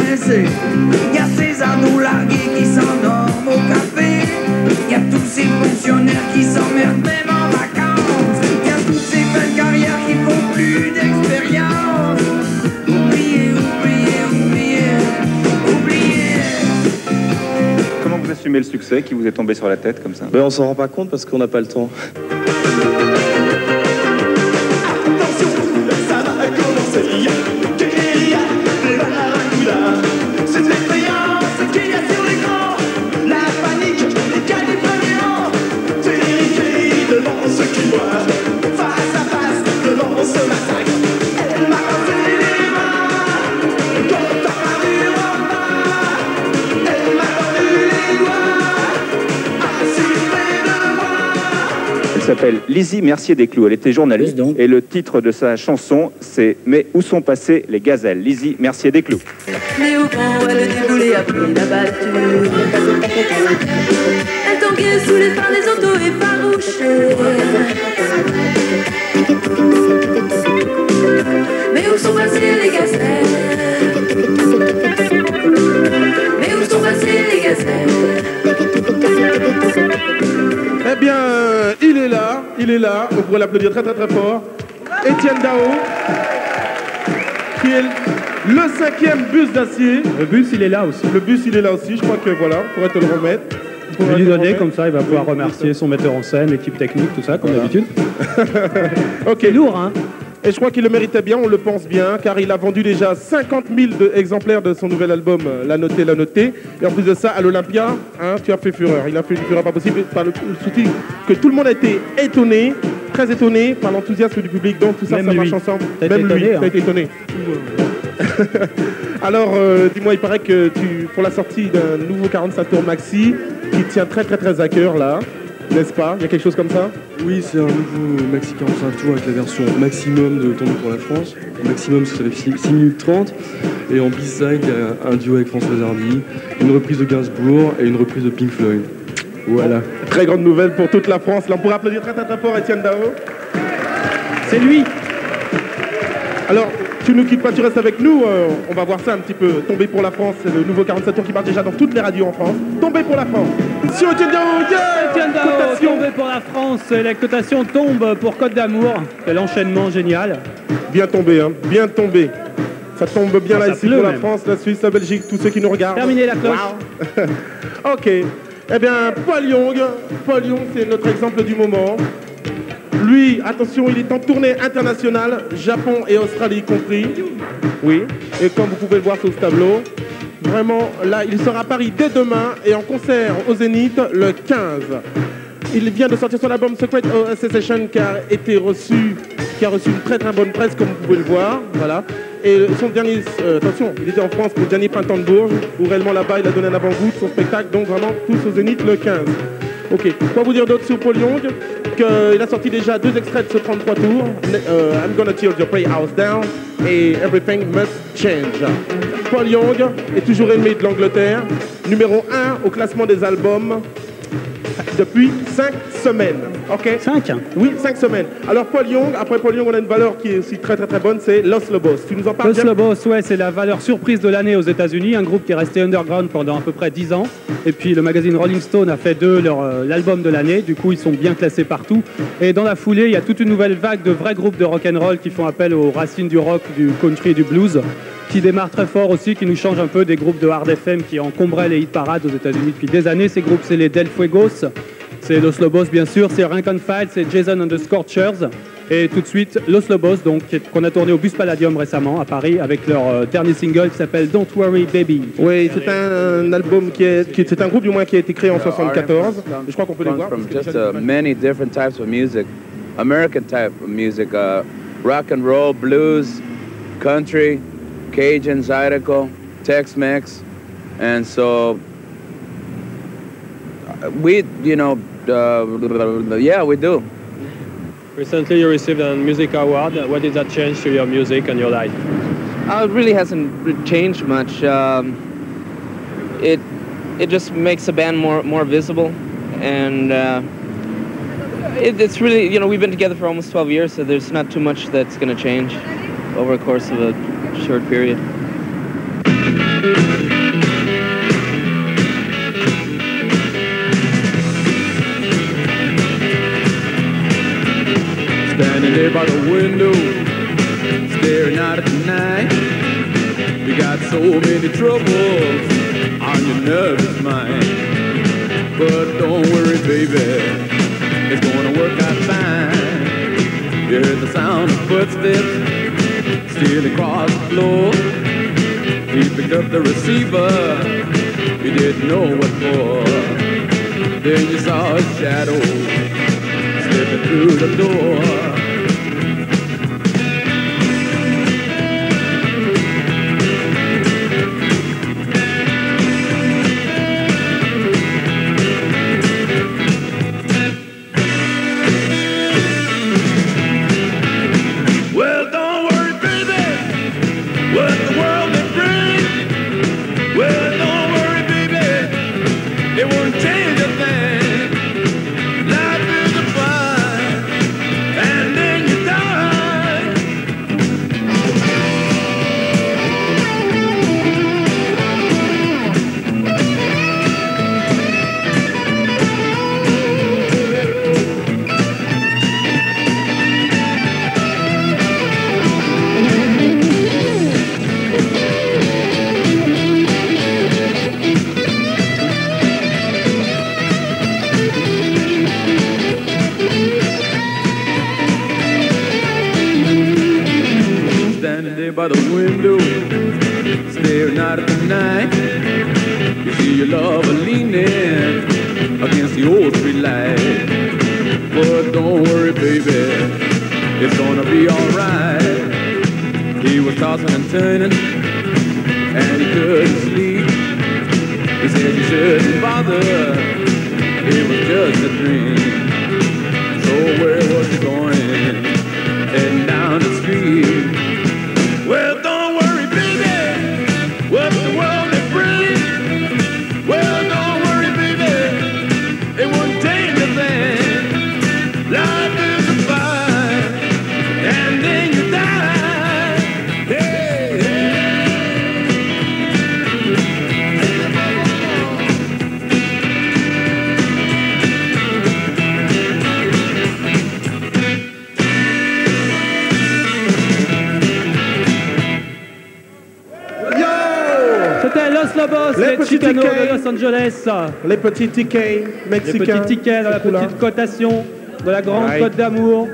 connaissez. Y a ces ados largués qui s'endorment au café. Y a tous ces fonctionnaires qui s'emmerdent même en vacances. Y a tous ces fins de carrière qui font plus d'expérience. Oubliez, oubliez, oubliez, oubliez. Comment vous assumez le succès qui vous est tombé sur la tête comme ça? Ben, on s'en rend pas compte parce qu'on n'a pas le temps. Elle s'appelle Lizzie Mercier-Desclous. Elle était journaliste et le titre de sa chanson, c'est « Mais où sont passées les gazelles ?» Lizzie Mercier-Desclous. Mais au vent, elle déboulait après la batture. Elle tanguait sous les phares des autos effarouchés. Mais où sont passées les gazelles? Mais où sont passées les gazelles? Eh bien, il est là, on pourrait l'applaudir très très très fort. Étienne Dao, qui est le 5e bus d'acier. Le bus, il est là aussi. Le bus, il est là aussi, je crois que voilà, on pourrait te le remettre. Je vais lui donner, comme ça, il va pouvoir remercier son metteur en scène, l'équipe technique, tout ça, comme d'habitude. Ok. C'est lourd, hein. Et je crois qu'il le méritait bien, on le pense bien, car il a vendu déjà 50 000 exemplaires de son nouvel album, La Notée, La Notée. Et en plus de ça, à l'Olympia, hein, tu as fait fureur. Il a fait une fureur pas possible, par le souci que tout le monde a été étonné, très étonné par l'enthousiasme du public. Donc tout ça, Même ça marche lui. ensemble. T'as Même été lui, étonné, t'as été étonné. Alors, dis-moi, il paraît que pour la sortie d'un nouveau 45 tours maxi, qui tient très très très à cœur là, n'est-ce pas? Il y a quelque chose comme ça? Oui, c'est un nouveau maxi 45 tours avec la version maximum de Tomber pour la France. Maximum, ça fait 6 minutes 30. Et en B-side, il y a un duo avec Françoise Hardy, une reprise de Gainsbourg et une reprise de Pink Floyd. Voilà. Très grande nouvelle pour toute la France. Là, on pourrait applaudir très très très fort Étienne Dao. C'est lui. Alors, tu ne nous quittes pas, tu restes avec nous. On va voir ça un petit peu. Tomber pour la France, c'est le nouveau 47 tours qui part déjà dans toutes les radios en France. Tomber pour la France. Sur Étienne Dao, yeah, Étienne Dao, tombé pour la France. La cotation tombe pour Côte d'Amour. Quel enchaînement génial. Bien tombé, hein. Bien tombé. Ça tombe bien là Ça ici pleut pour la même. France, la Suisse, la Belgique, tous ceux qui nous regardent. Terminé la cloche. Wow. Ok. Eh bien, Paul Young, c'est notre exemple du moment. Lui, attention, il est en tournée internationale, Japon et Australie compris. Oui. Et comme vous pouvez le voir sur ce tableau, vraiment, là, il sera à Paris dès demain et en concert au Zénith le 15. Il vient de sortir son album Secret Session qui a reçu une très très bonne presse, comme vous pouvez le voir. Voilà. Et son dernier, attention, il était en France pour le dernier Printemps de Bourges, où réellement là-bas il a donné un avant-goût de son spectacle, donc vraiment tous au Zénith le 15. Ok, quoi vous dire d'autre sur Paul Young? Qu'il a sorti déjà 2 extraits de ce 33 tours, I'm Gonna Tear Your Playhouse Down et Everything Must Change. Paul Young est toujours aimé de l'Angleterre, numéro 1 au classement des albums depuis 5 semaines. Ok. 5. Oui, 5 semaines. Alors Paul Young, après Paul Young, on a une valeur qui est aussi très très très bonne, c'est Los Lobos. Tu nous en parles? Los Lobos, ouais, c'est la valeur surprise de l'année aux États-Unis, un groupe qui est resté underground pendant à peu près 10 ans. Et puis le magazine Rolling Stone a fait d'eux l'album de l'année. Du coup, ils sont bien classés partout. Et dans la foulée, il y a toute une nouvelle vague de vrais groupes de rock'n'roll qui font appel aux racines du rock, du country et du blues, qui démarrent très fort aussi, qui nous changent un peu des groupes de hard FM qui encombraient les hit parades aux États-Unis depuis des années. Ces groupes, c'est les Del Fuegos, c'est Los Lobos bien sûr, c'est Rank and File, c'est Jason and the Scorchers. Et tout de suite, Los Lobos, donc, qu'on a tourné au Bus Palladium récemment à Paris avec leur dernier single qui s'appelle Don't Worry Baby. Oui, c'est un album c'est un groupe du moins qui a été créé en 74. Je crois qu'on peut les voir. From just many different types of music, American type of music, rock and roll, blues, country, Cajun, Zydeco, Tex-Mex, and so we, yeah, we do. Recently you received a music award. What did that change to your music and your life? It really hasn't changed much. It just makes the band more visible, and it's really, we've been together for almost 12 years, so there's not too much that's going to change over the course of a short period. You got so many troubles on your nervous mind. But don't worry, baby, it's gonna work out fine. You heard the sound of footsteps stealing across the floor. He picked up the receiver, you didn't know what for. Then you saw a shadow slipping through the door. By the window, staring out at the night. You see your lover leaning against the old street light. But don't worry, baby, it's gonna be alright. He was tossing and turning, and he couldn't sleep. He said you shouldn't bother, it was just a dream. So where was he going? Heading down the street. Well, don't worry, baby, what the world may bring. Well, don't worry, baby, it won't change a thing. Life is a fight, and then you die. Hey, C'était Los Lobos, les Chicanos de Los Angeles. Les petits tickets mexicains. Les petits tickets dans la petite cotation de la grande Côte d'Amour.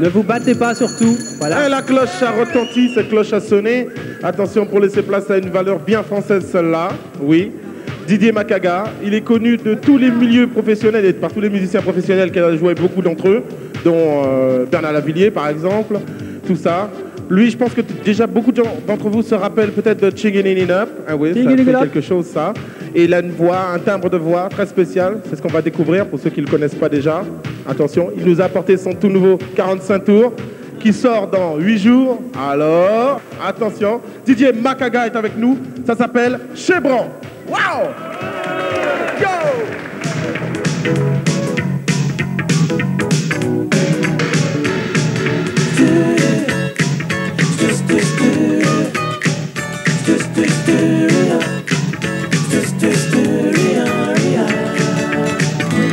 Ne vous battez pas surtout. Voilà. Et la cloche a retenti, cette cloche a sonné. Attention pour laisser place à une valeur bien française, celle-là. Oui. Didier Macaga, il est connu de tous les milieux professionnels et par tous les musiciens professionnels qui a joué beaucoup d'entre eux, dont Bernard Lavillier par exemple, tout ça. Lui, je pense que déjà beaucoup d'entre vous se rappellent peut-être de Chiggin' It Up. Ah oui, ça fait quelque chose ça. Et il a une voix, un timbre de voix très spécial. C'est ce qu'on va découvrir pour ceux qui ne le connaissent pas déjà. Attention, il nous a apporté son tout nouveau 45 tours qui sort dans 8 jours. Alors, attention, Didier Macaga est avec nous. Ça s'appelle Chebran. Wow! Go!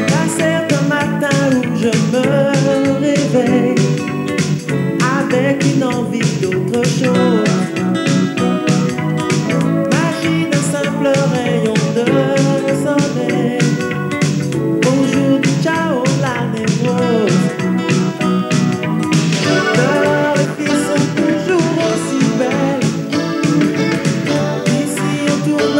Un certain matin où je me réveille avec une envie d'autre chose, imagine un simple rayon de soleil. Bonjour, ciao, la névrose. Les filles sont toujours aussi belles. Ici on tourne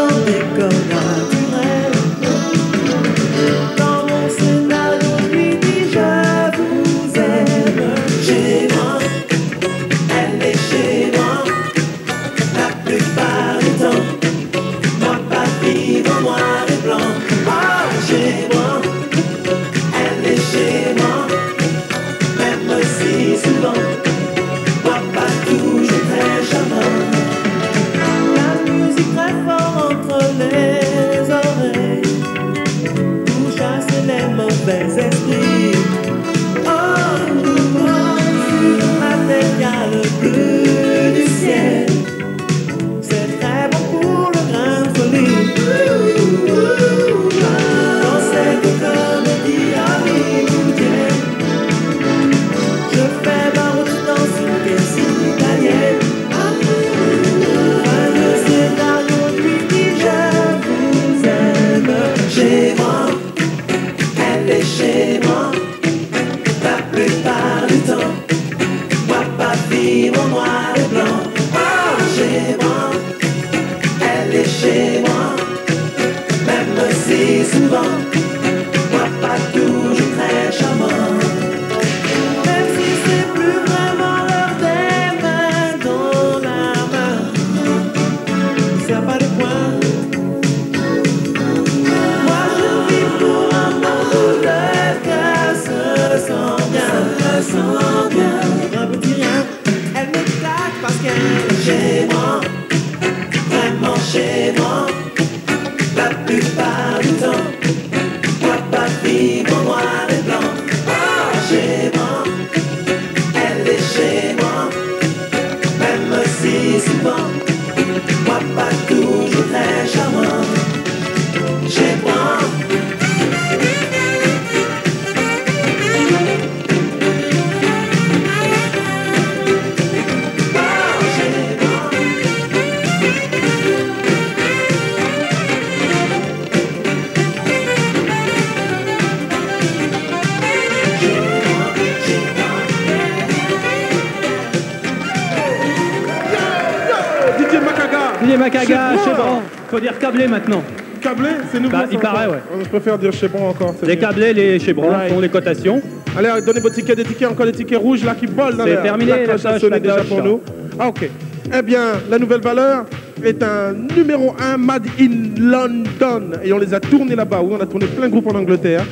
Olivier Macaga, Chebron. Chebron. Faut dire câblé maintenant. Câblé, c'est nouveau. Bah, il paraît, ouais. Je préfère dire Chebron encore. Les câblés, les Chebron font les cotations. Allez, donnez vos tickets, des tickets, encore des tickets rouges là qui volent dans C'est l'air. terminé, La cloche a sonné déjà pour nous. Ah, ok. Eh bien, la nouvelle valeur est un numéro 1 Made in London. Et on les a tournés là-bas. Oui, on a tourné plein de groupes en Angleterre.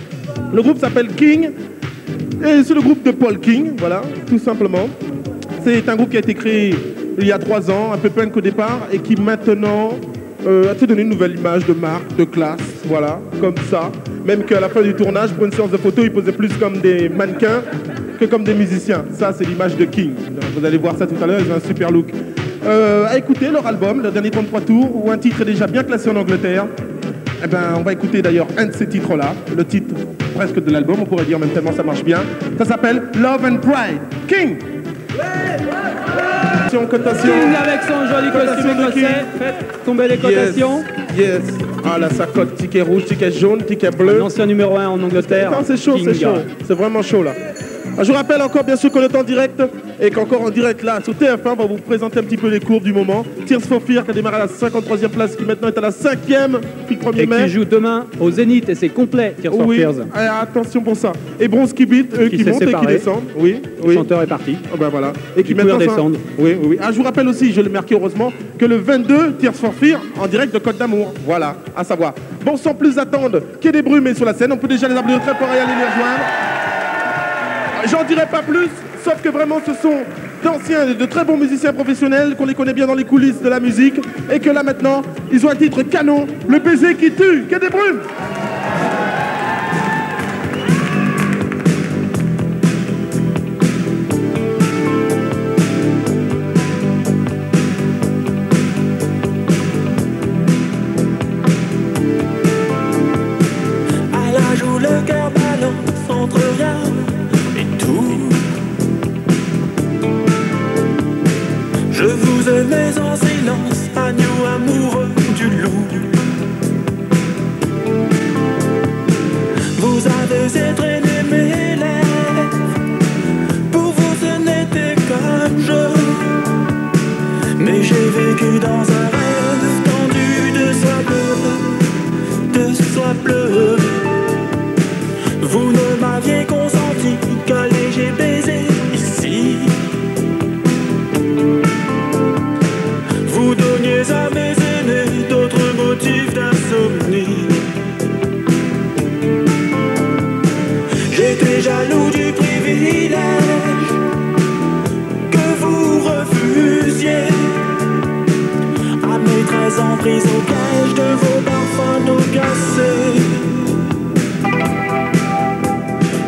Le groupe s'appelle King. Et c'est le groupe de Paul King, voilà, tout simplement. C'est un groupe qui a été créé il y a 3 ans, un peu punk au départ, et qui maintenant a te donné une nouvelle image de marque, de classe, voilà, comme ça. Même qu'à la fin du tournage, pour une séance de photos, ils posaient plus comme des mannequins que comme des musiciens. Ça, c'est l'image de King. Vous allez voir ça tout à l'heure, ils ont un super look. À écouter leur album, le dernier 33 tours, où un titre est déjà bien classé en Angleterre. Eh ben, on va écouter d'ailleurs un de ces titres-là, le titre presque de l'album, on pourrait dire même tellement ça marche bien. Ça s'appelle Love and Pride. King! Cotation. King avec son joli costume écossais. Faites tomber les cotations. Yes. Ah là, ça cote. Ticket rouge, ticket jaune, ticket bleu. L'ancien numéro 1 en Angleterre. Non, c'est chaud, c'est chaud. C'est vraiment chaud là. Je vous rappelle encore bien sûr qu'on est en direct et qu'encore en direct là sur TF1 on va vous présenter un petit peu les courbes du moment. Tears for Fears qui a démarré à la 53e place, qui maintenant est à la 5e depuis le 1er mai. Et qui joue demain au Zénith et c'est complet Tears for Fears. Attention pour ça. Et Bronski Beat, eux qui montent et qui descendent. Oui, le chanteur est parti. Oh ben voilà. Et qui maintenant descendent. Oui. Ah, je vous rappelle aussi, je l'ai marqué heureusement, que le 22 Tears for Fears en direct de Côte d'Amour. Voilà, à savoir. Bon, sans plus attendre, qu'il y ait des brumes sur la scène, on peut déjà les applaudir très fort et aller les rejoindre. J'en dirai pas plus, sauf que vraiment ce sont d'anciens et de très bons musiciens professionnels, qu'on les connaît bien dans les coulisses de la musique, et que là maintenant, ils ont un titre canon, Le baiser qui tue, qu'il y ait des brumes. À l'âge où le cœur balance entre rien et tout, je vous aimais en silence, agneau amoureux du loup. Vous avez étreigné mes lèvres, pour vous ce n'était qu'un jeu, mais j'ai vécu dans un rêve tendu de soie bleue. Vous ne m'aviez consenti qu'un léger baiser ici. Vous donniez à mes aînés d'autres motifs d'insomnie. J'étais jaloux du privilège que vous refusiez. À mes 13 ans pris au piège de vos parfums d'eau cassés.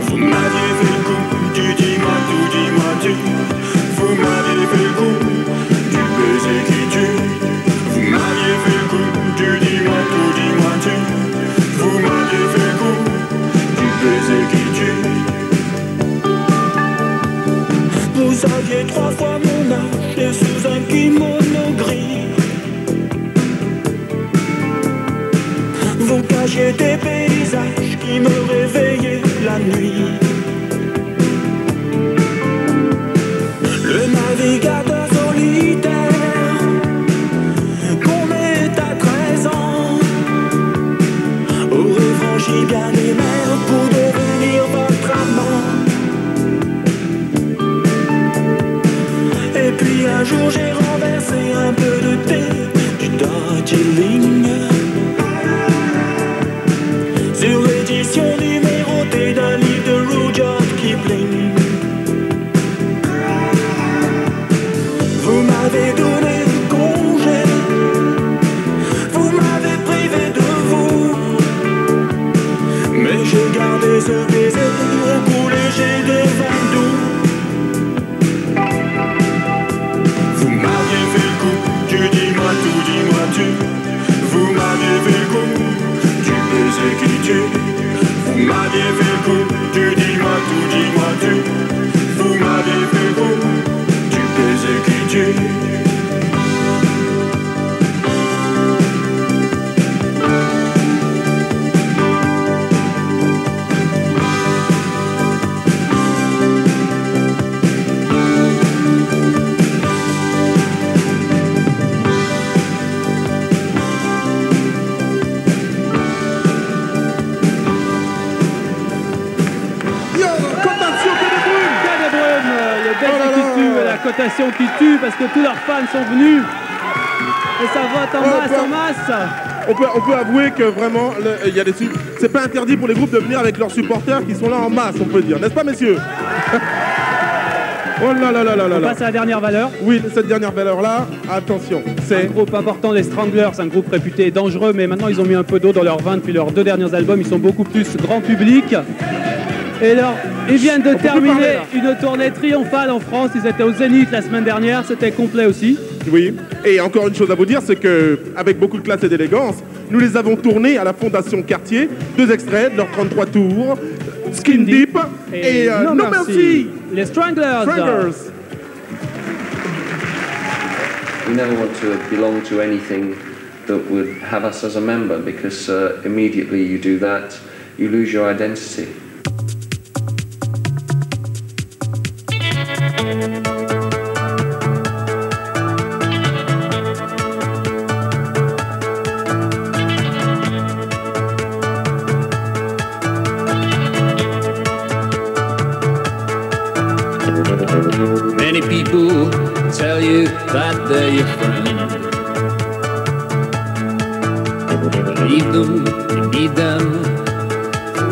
Vous m'aviez fait le coup du dis-moi tout, dis-moi tu. Vous m'aviez fait le coup du baiser qui tue. Vous m'aviez fait le coup du dis-moi tout, dis-moi tu. Vous m'aviez fait le coup du baiser qui tue. Vous aviez 3 fois mon âge et sous un kimono gris. Vous cachiez des paysages qui me réveillaient la nuit. Le navigateur solitaire qu'on est à 13 ans aurait franchi bien les mers pour devenir votre amant. Et puis un jour j'ai renversé un peu de thé du Darjeeling sur l'édition numérotée d'un livre de Rudyard Kipling. Vous m'avez donné congé, vous m'avez privé de vous, mais j'ai gardé ce baiser au cou léger de vin doux. Vous m'aviez fait le coup du dis-moi tout, dis-moi tu. Vous m'aviez fait le coup du baiser qui tue. Vous m'aviez fait le coup du dis-moi tout, dis-moi tu. Vous m'aviez fait le coup du baiser qui tue. mobilisation qui tue parce que tous leurs fans sont venus. Et ça vote en masse. On peut avouer que vraiment, il y a c'est pas interdit pour les groupes de venir avec leurs supporters qui sont là en masse, on peut dire. N'est-ce pas, messieurs? Oh là là là là là. On passe à la dernière valeur. Oui, cette dernière valeur-là, attention. C'est un groupe important, les Stranglers, un groupe réputé dangereux, mais maintenant ils ont mis un peu d'eau dans leur vin depuis leurs 2 derniers albums. Ils sont beaucoup plus grand public. Et alors, ils viennent de terminer une tournée triomphale en France. Ils étaient au Zénith la semaine dernière, c'était complet aussi. Oui, et encore une chose à vous dire, c'est qu'avec beaucoup de classe et d'élégance, nous les avons tournés à la Fondation Cartier. 2 extraits de leurs 33 tours, Skin Deep et No Mercy. Les Stranglers. We never want to belong to anything that would have us as a member, because immediately you do that, you lose your identity. Many people tell you that they're your friend. Believe them, you need them.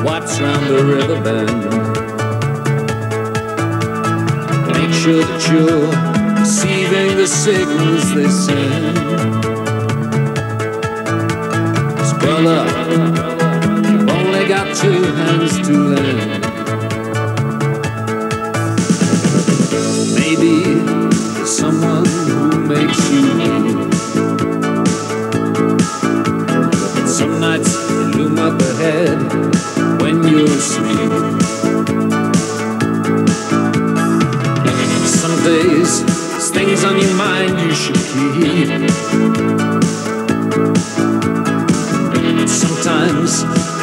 Watch round the river bend. Make sure that you're receiving the signals they send. 'Cause brother, you've only got 2 hands to lend. Maybe there's someone who makes you leave. Some nights they loom up ahead when you're asleep. Some days there's things on your mind you should keep. Sometimes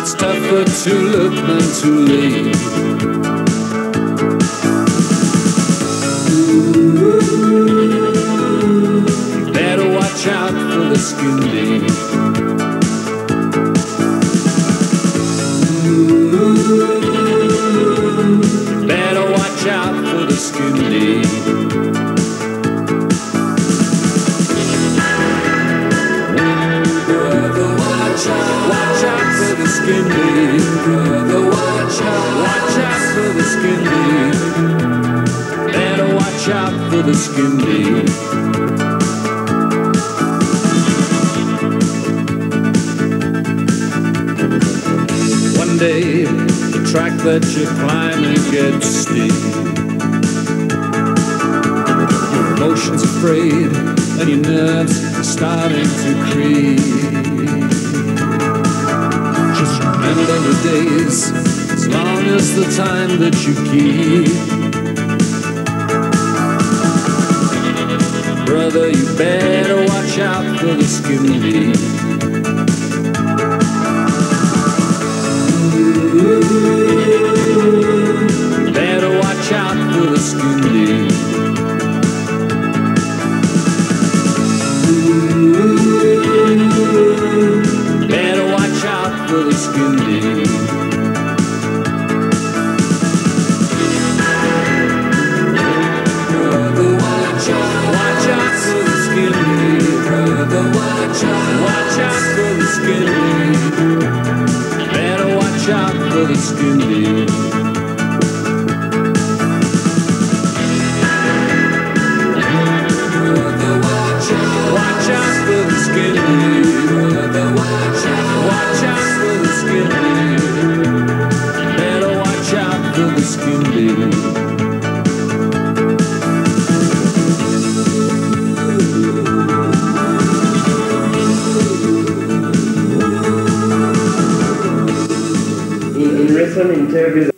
it's tougher to look than to leave. Better watch out for the skin deep. Better watch out for the skin deep. Brother, watch out for the skin deep. Brother, watch out for the skin deep. Better watch out for the skin deep. One day, the track that you're climbing gets steep. Your emotions are frayed and your nerves are starting to creep. Just remember the days, as long as the time that you keep. Brother, you better watch out for the skin deep. Better watch out for the skin deep. Better watch out for the skin deep. Brother, watch out for the skin deep. Brother, watch out for the skin deep. Better watch out for the skin deep. Brother, watch out for the skin deep. Brother, watch out for the skin deep. Better watch out for the skin deep. In recent interviews